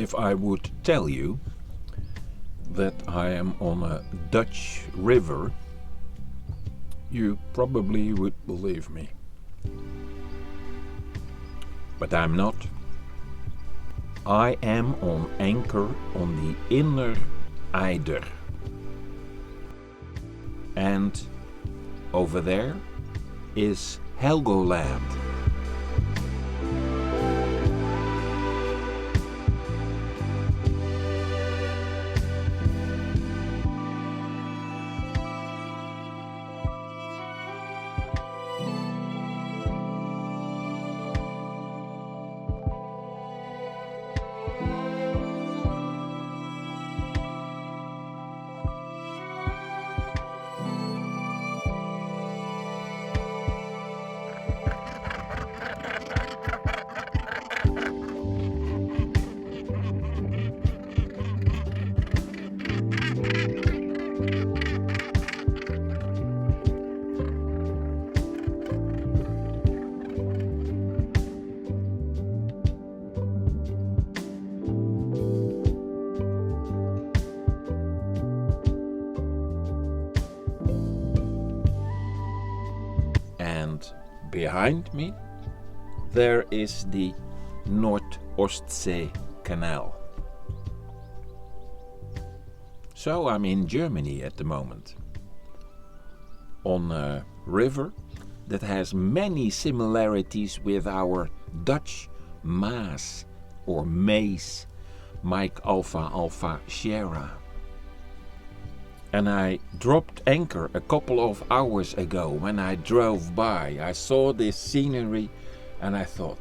if I would tell you that I am on a Dutch river, you probably would believe me. But I'm not. I am on anchor on the inner Eider. And over there is Helgoland. And behind me there is the Noordoostzee Canal. So I'm in Germany at the moment, on a river that has many similarities with our Dutch Maas or Maas, Mike Alpha Alpha Sierra. And I dropped anchor a couple of hours ago when I drove by. I saw this scenery and I thought,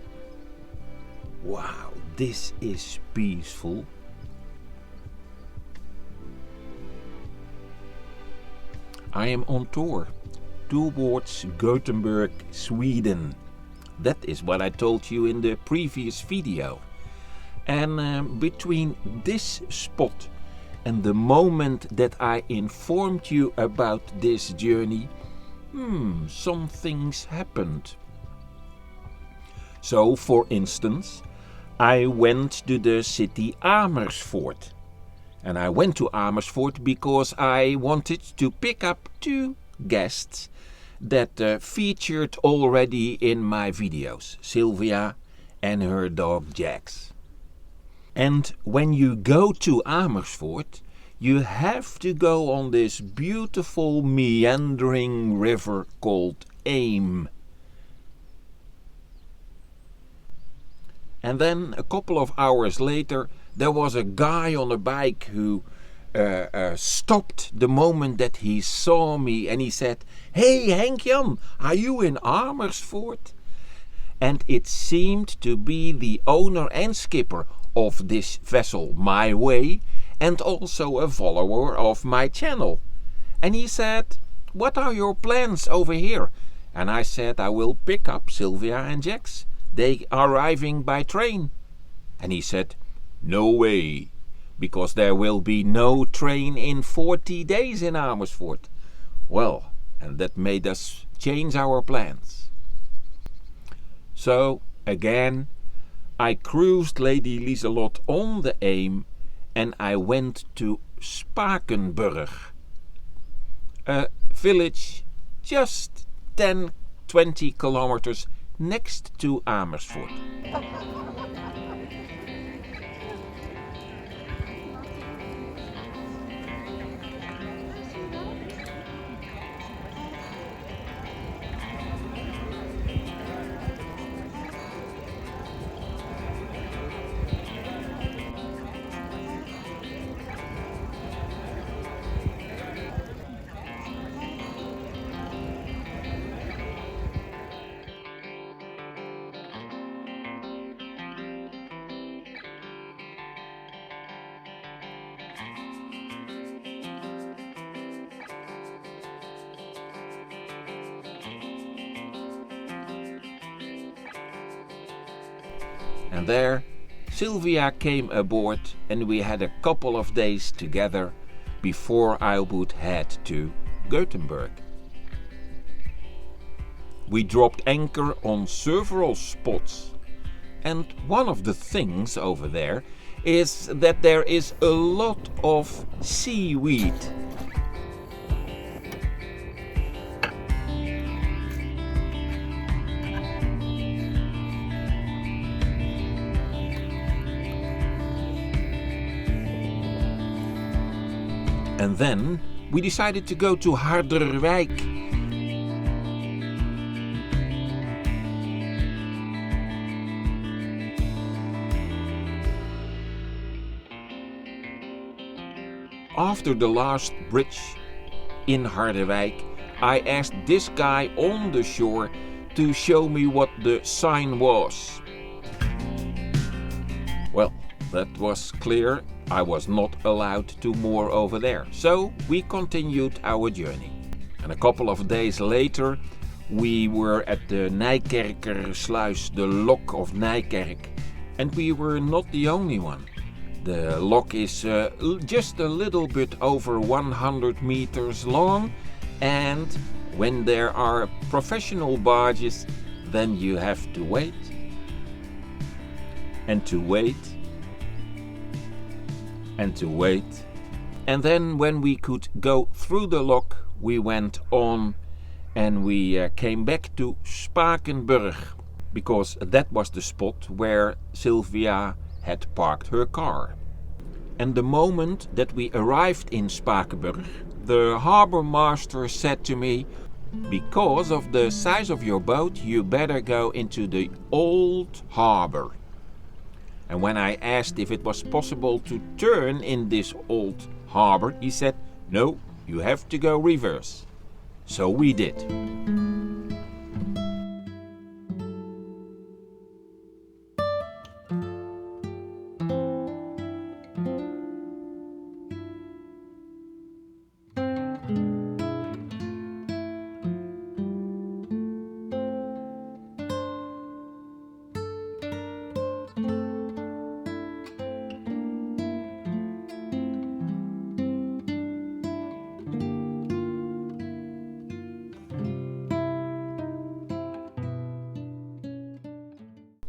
wow, this is peaceful. I am on tour towards Gothenburg, Sweden. That is what I told you in the previous video. And between this spot and the moment that I informed you about this journey, some things happened. So, for instance, I went to the city Amersfoort. And I went to Amersfoort because I wanted to pick up two guests that featured already in my videos, Sylvia and her dog Jax. And when you go to Amersfoort, you have to go on this beautiful meandering river called Eem. And then a couple of hours later, there was a guy on a bike who stopped the moment that he saw me and he said, "Hey Henk-Jan, are you in Amersfoort?" And it seemed to be the owner and skipper of this vessel, My Way, and also a follower of my channel. And he said, "What are your plans over here?" And I said, "I will pick up Sylvia and Jax. They are arriving by train." And he said, "No way, because there will be no train in 40 days in Amersfoort." Well, and that made us change our plans. So, again, I cruised Lady Liselot on the Eem and I went to Sparenberg, a village just 10-20 kilometers next to Amersfoort. And there, Sylvia came aboard and we had a couple of days together before I would head to Gothenburg. We dropped anchor on several spots, and one of the things over there is that there is a lot of seaweed. And then we decided to go to Harderwijk. After the last bridge in Harderwijk, I asked this guy on the shore to show me what the sign was. Well, that was clear. I was not allowed to moor over there, so we continued our journey. And a couple of days later, we were at the Nijkerker sluis, the lock of Nijkerk, and we were not the only one. The lock is just a little bit over 100 meters long, and when there are professional barges, then you have to wait and to wait and to wait. And then when we could go through the lock, we went on and we came back to Sparenberg, because that was the spot where Sylvia had parked her car. And the moment that we arrived in Sparenberg, the harbor master said to me, "Because of the size of your boat, you better go into the old harbor." And when I asked if it was possible to turn in this old harbor, he said, "No, you have to go reverse." So we did.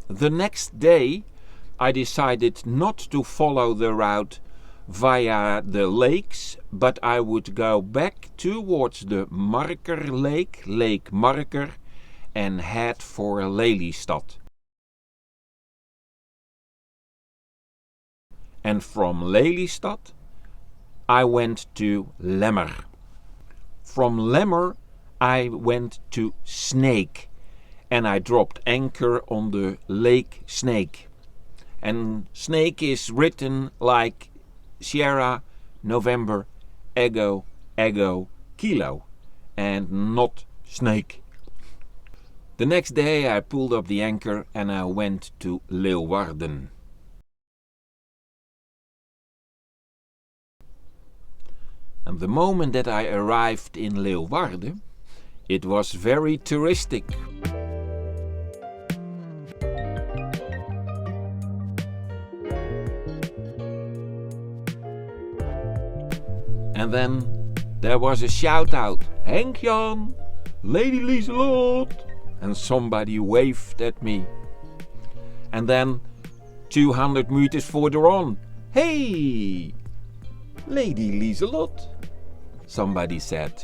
The next day, I decided not to follow the route via the lakes, but I would go back towards the Marker Lake, Lake Marker, and head for Lelystad. And from Lelystad, I went to Lemmer. From Lemmer, I went to Snake. And I dropped anchor on the Lake Snake. And Snake is written like Sierra, November, Echo, Echo, Kilo, and not Snake. The next day I pulled up the anchor and I went to Leeuwarden. And the moment that I arrived in Leeuwarden, it was very touristic. And then there was a shout out, "Henk-Jan, Lady Liselot," and somebody waved at me. And then 200 meters further on, "Hey, Lady Liselot," somebody said.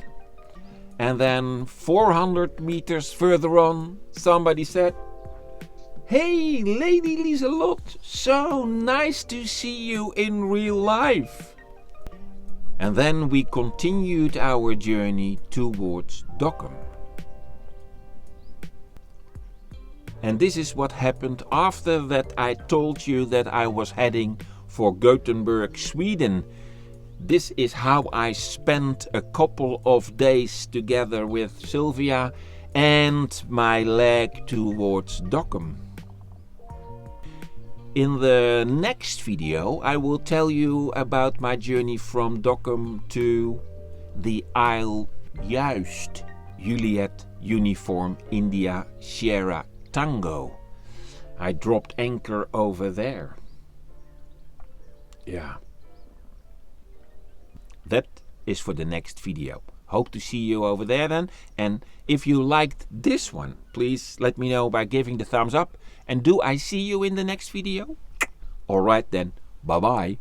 And then 400 meters further on, somebody said, "Hey, Lady Liselot, so nice to see you in real life." And then we continued our journey towards Dokkum. And this is what happened after that I told you that I was heading for Gothenburg, Sweden. This is how I spent a couple of days together with Sylvia and my leg towards Dokkum. In the next video I will tell you about my journey from Dokkum to the Isle Juist, Juliet Uniform India Sierra Tango. I dropped anchor over there. Yeah. That is for the next video. Hope to see you over there then. And if you liked this one, please let me know by giving the thumbs up. And do I see you in the next video? Alright then, Bye bye.